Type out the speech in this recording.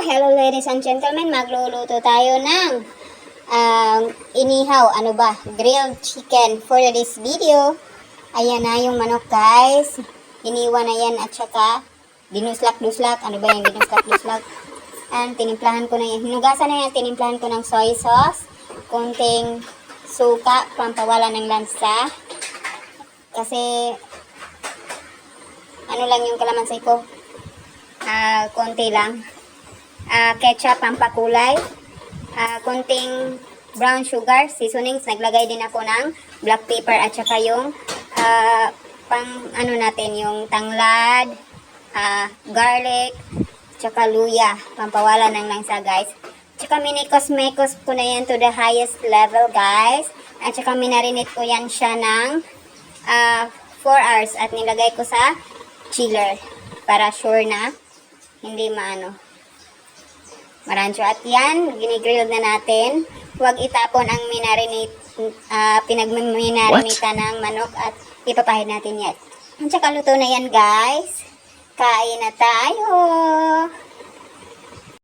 Hello ladies and gentlemen, magluluto tayo ng inihaw, grilled chicken for this video. Ayan na yung manok guys. Iniwan na yan at saka dinuslak-duslak. Dinuslak-duslak? And tinimplahan ko na yan. Hinugasan na yan, tinimplahan ko ng soy sauce. Konting suka, pampawala ng lansa. Kasi ano lang yung kalamansi ko. Konti lang. Ketchup, pampakulay. Konting brown sugar, seasonings. Naglagay din ako ng black pepper at saka yung yung tanglad, garlic, tsaka luya. Pampawala ng langsa guys. Tsaka minikos-mekos ko na yan to the highest level guys. At tsaka minarinate ko yan siya ng 4 hours at nilagay ko sa chiller para sure na hindi marancho. At yan, ginigrill na natin. Huwag itapon ang pinagminarinita ng manok at ipapahid natin yan. At saka luto na yan guys. Kain na tayo.